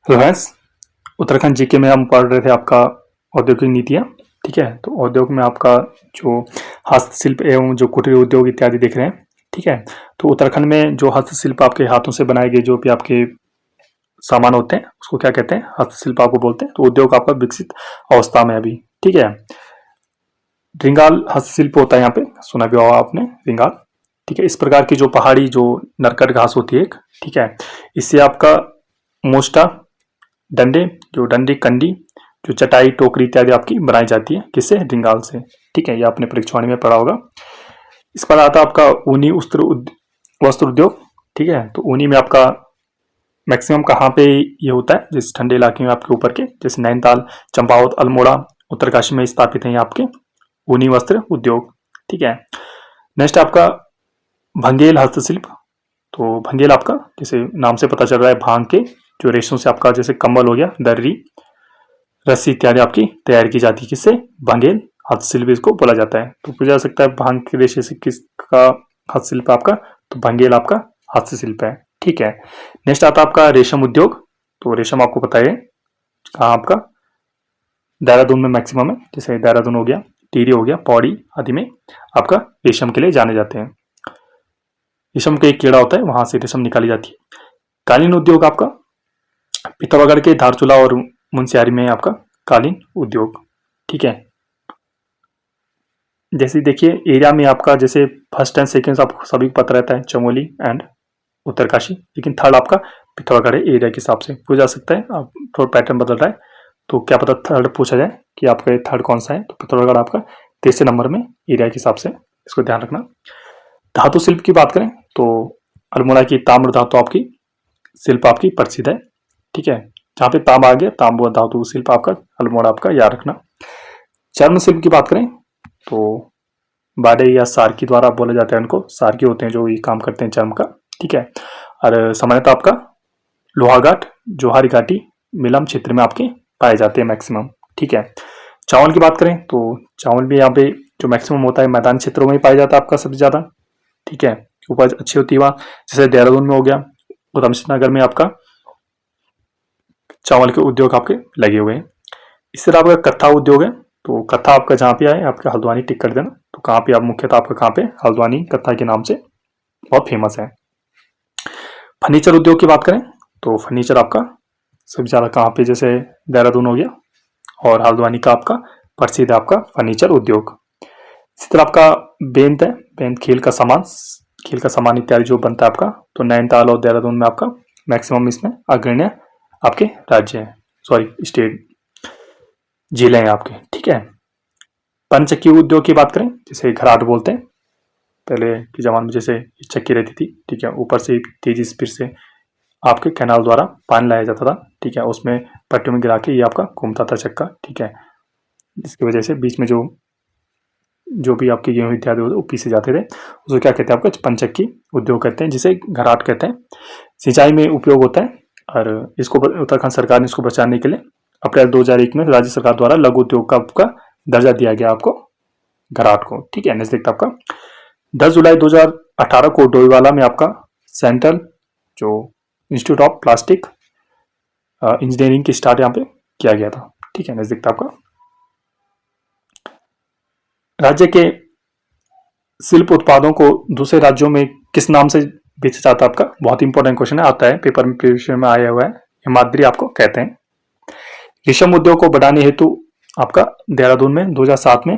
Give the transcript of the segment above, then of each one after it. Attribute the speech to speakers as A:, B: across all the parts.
A: Hello friends, Uttarakhand GK में हम पढ़ रहे थे आपका औद्योगिक नीतियाँ। ठीक है, तो उद्योग में आपका जो हस्तशिल्प एवं जो कुटीर उद्योग इत्यादि देख रहे हैं। ठीक है, तो उत्तराखंड में जो हस्तशिल्प आपके हाथों से बनाए गए जो भी आपके सामान होते हैं उसको क्या कहते हैं, हस्तशिल्प आपको बोलते हैं। तो उद्योग आपका विकसित अवस्था में अभी। ठीक है, रिंगाल हस्तशिल्प होता है यहाँ पे, सुना भी होगा आपने रिंगाल। ठीक है, इस प्रकार की जो पहाड़ी जो नरकट घास होती है एक, ठीक है, इससे आपका मोस्टा डंडे, जो डंडी कंडी, जो चटाई टोकरी इत्यादि आपकी बनाई जाती है, किससे, रिंगाल से। ठीक है, ये आपने परीक्षावाणी में पढ़ा होगा। इस पर आता है आपका ऊनी वस्त्र उद्योग। ठीक है, तो ऊनी में आपका मैक्सिमम कहाँ पे ये होता है, जिस ठंडे इलाके में आपके ऊपर के, जैसे नैनीताल, चंपावत, अल्मोड़ा, उत्तरकाशी में स्थापित है ये आपके ऊनी वस्त्र उद्योग। ठीक है, नेक्स्ट आपका भंगेल हस्तशिल्प। तो भंगेल आपका जैसे नाम से पता चल रहा है, भांग के जो रेशों से आपका जैसे कंबल हो गया, दर्री, रस्सी इत्यादि आपकी तैयार की जाती है, किससे, भंगेल हस्तशिल्प इसको बोला जाता है। तो पूछा जा सकता है भांग के रेशे से किसका हस्तशिल्प आपका, तो भंगेल आपका हस्तशिल्प है। ठीक है, नेक्स्ट आता है आपका रेशम उद्योग। तो रेशम आपको पता है कहाँ आपका, देहरादून में मैक्सिमम है, जैसे देहरादून हो गया, टिहरी हो गया, पौड़ी आदि में आपका रेशम के लिए जाने जाते हैं। रेशम का एक कीड़ा होता है, वहां से रेशम निकाली जाती है। कालीन उद्योग आपका पिथौरागढ़ के धारचूला और मुनस्यारी में आपका कालीन उद्योग। ठीक है, जैसे देखिए एरिया में आपका जैसे फर्स्ट एंड सेकंड आपको सभी को पता रहता है, चमोली एंड उत्तरकाशी, लेकिन थर्ड आपका पिथौरागढ़ है एरिया के हिसाब से। पूछ जा सकता है, आप थोड़ा पैटर्न बदल रहा है, तो क्या पता थर्ड पूछा जाए कि आपका थर्ड कौन सा है। तो पिथौरागढ़ आपका तीसरे नंबर में एरिया के हिसाब से, इसको ध्यान रखना। धातु शिल्प की बात करें तो अल्मोड़ा की ताम्र धातु आपकी शिल्प आपकी प्रसिद्ध है। ठीक है, जहाँ पे तांबा आ गया, तांबा धातु शिल्प आपका अल्मोड़ा आपका याद रखना। चर्म शिल्प की बात करें तो बाडे या सार्की द्वारा बोला जाता है उनको, सार्की होते हैं जो ये काम करते हैं चर्म का। ठीक है, और सामान्यतः आपका लोहाघाट, जोहारी घाटी, मिलम क्षेत्र में आपके पाए जाते हैं मैक्सिमम। ठीक है, चावल की बात करें तो चावल भी यहाँ पे जो मैक्सिमम होता है मैदान क्षेत्रों में ही पाया जाता है आपका सबसे ज्यादा। ठीक है, उपज अच्छी होती है वहाँ, जैसे देहरादून में हो गया, उधमसिंह नगर में आपका चावल के उद्योग आपके लगे हुए हैं। इस तरह आपका कत्था उद्योग है। तो कत्था आपका जहाँ पे आए आपके हल्द्वानी टिक कर देना, तो कहाँ पे आप मुख्यतः आपका कहाँ पे, हल्द्वानी कत्था के नाम से बहुत फेमस है। फर्नीचर उद्योग की बात करें तो फर्नीचर आपका सबसे ज्यादा कहाँ पे, जैसे देहरादून हो गया, और हल्द्वानी का आपका प्रसिद्ध आपका फर्नीचर उद्योग। इसी तरह आपका बेंत है, बेंत खेल का सामान इत्यादि जो बनता है आपका, तो नैनीताल और देहरादून में आपका मैक्सिमम इसमें अग्रण्य आपके राज्य है, सॉरी स्टेट, जिले हैं आपके। ठीक है, पंचचक्की उद्योग की बात करें, जैसे घराट बोलते हैं, पहले के जमाने में जैसे चक्की रहती थी। ठीक है, ऊपर से तेजी स्पीड से आपके कैनाल द्वारा पानी लाया जाता था। ठीक है, उसमें पट्टियों में गिरा के ये आपका घूमता था चक्का। ठीक है, जिसकी वजह से बीच में जो जो भी आपके गेहूं इत्यादि वो पीसे जाते थे, उसको क्या कहते हैं आपका, पंचक्की उद्योग कहते हैं, जिसे घराट कहते हैं। सिंचाई में उपयोग होता है, और इसको उत्तराखंड सरकार ने इसको बचाने के लिए अप्रैल 2001 में राज्य सरकार द्वारा लघु उद्योग का दर्जा दिया गया आपको घराट को। ठीक है, नेक्स्ट देखते आपका 10 जुलाई 2018 को डोईवाला में आपका सेंट्रल जो इंस्टीट्यूट ऑफ प्लास्टिक इंजीनियरिंग की स्टार्ट यहाँ पे किया गया था। ठीक है, नेक्स्ट देखते आपका राज्य के शिल्प उत्पादों को दूसरे राज्यों में किस नाम से बेचा जाता है आपका, बहुत इंपॉर्टेंट क्वेश्चन है, आता है पेपर में, प्रीवियस में आया हुआ है। हिमाद्री आपको कहते हैं। रेशम उद्योग को बढ़ाने हेतु आपका देहरादून में 2007 में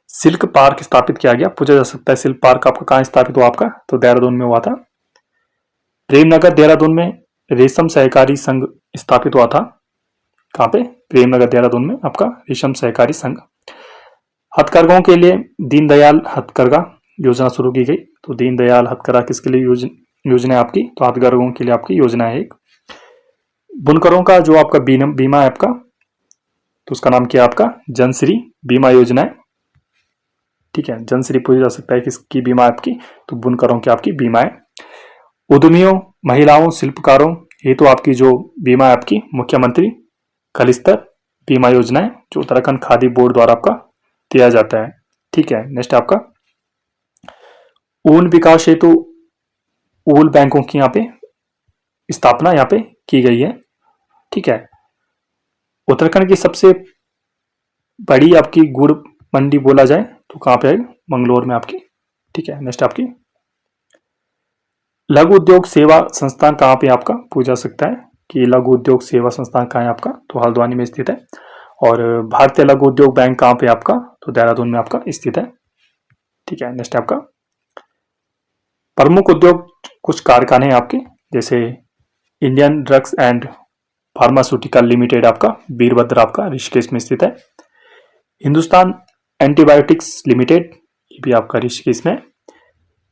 A: सिल्क पार्क स्थापित किया गया। पूछा जा सकता है सिल्क पार्क आपका कहाँ स्थापित हुआ आपका, तो देहरादून में हुआ था। प्रेमनगर देहरादून में रेशम सहकारी संघ स्थापित हुआ था। कहाँ पे, प्रेमनगर देहरादून में आपका रेशम सहकारी संघ। हथकरघों के लिए दीनदयाल हथकरघा योजना शुरू की गई। तो दीनदयाल हथकरघा किसके लिए योजना है आपकी, तो हथकरघों के लिए आपकी योजना है एक। बुनकरों का जो आपका बीमा है आपका, तो उसका नाम क्या है आपका, जनश्री बीमा योजना है। ठीक है, जनश्री पूछा जा सकता है किसकी बीमा है आपकी, तो बुनकरों की आपकी बीमा है। उद्यमियों, महिलाओं, शिल्पकारों हेतु तो आपकी जो बीमा है आपकी मुख्यमंत्री खलिस्तर बीमा योजना है, जो उत्तराखंड खादी बोर्ड द्वारा आपका दिया जाता है। ठीक है, नेक्स्ट आपका ऊन विकास हेतु ऊल बैंकों की यहाँ पे स्थापना यहाँ पे की गई है। ठीक है। उत्तराखंड की सबसे बड़ी आपकी गुड़ मंडी बोला जाए तो कहाँ पे है? मंगलोर में आपकी, ठीक है। नेक्स्ट आपकी लघु उद्योग सेवा संस्थान कहाँ पे आपका पूछा सकता है कि लघु उद्योग सेवा संस्थान कहाँ है आपका, तो हल्द्वानी में स्थित है। और भारतीय लघु उद्योग बैंक कहाँ पे आपका, तो देहरादून में आपका स्थित है, ठीक है। नेक्स्ट आपका प्रमुख उद्योग कुछ कारखाने हैं आपके, जैसे Indian drugs and pharmaceutical limited आपका वीरभद्र आपका ऋषिकेश में स्थित है। हिंदुस्तान एंटीबायोटिक्स लिमिटेड ये भी आपका ऋषिकेश में।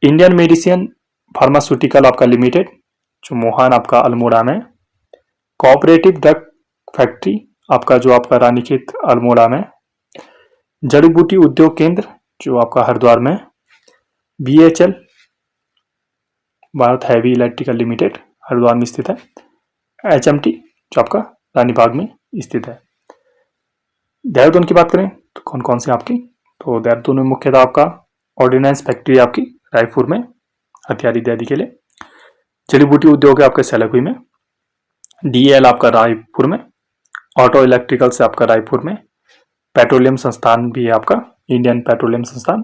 A: इंडियन मेडिसिन फार्मास्यूटिकल आपका लिमिटेड जो मोहान आपका अल्मोड़ा में। कोऑपरेटिव ड्रग फैक्ट्री आपका जो आपका रानीखेत अल्मोड़ा में। जड़ी बूटी उद्योग केंद्र जो आपका हरिद्वार में। BHL Bharat heavy electrical limited Haridwar में स्थित है। HMT जो आपका रानीबाग में स्थित है। देहरादून की बात करें तो कौन कौन से आपकी, तो देहरादून में मुख्यतः आपका ऑर्डिनेंस फैक्ट्री आपकी रायपुर में हथियार इत्यादि के लिए। जड़ी बूटी उद्योग है आपके सेलाकुई में। DEL आपका रायपुर में। ऑटो इलेक्ट्रिकल से आपका रायपुर में। पेट्रोलियम संस्थान भी है आपका इंडियन पेट्रोलियम संस्थान।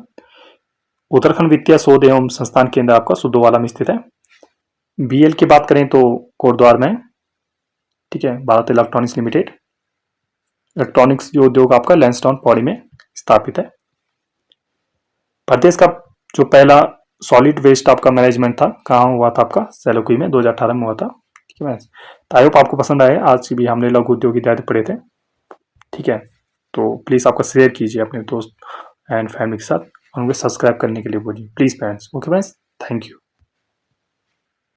A: उत्तराखंड वित्तीय शोध एवं संस्थान केंद्र आपका सुद्धोवाला में स्थित है। BL की बात करें तो कोटद्वार में, ठीक है। भारत इलेक्ट्रॉनिक्स लिमिटेड इलेक्ट्रॉनिक्स जो उद्योग आपका लैंसडाउन पौड़ी में स्थापित है। प्रदेश का जो पहला सॉलिड वेस्ट आपका मैनेजमेंट था कहाँ हुआ था आपका, सेलाकुई में 2018 में हुआ था, ठीक है। तो आई होप आपको पसंद आए, आज भी हमने लघु उद्योग इत्यादि पढ़े थे, ठीक है। तो प्लीज़ आपका शेयर कीजिए अपने दोस्त एंड फैमिली के साथ, और उनको सब्सक्राइब करने के लिए बोलिए please friends. Okay friends, thank you.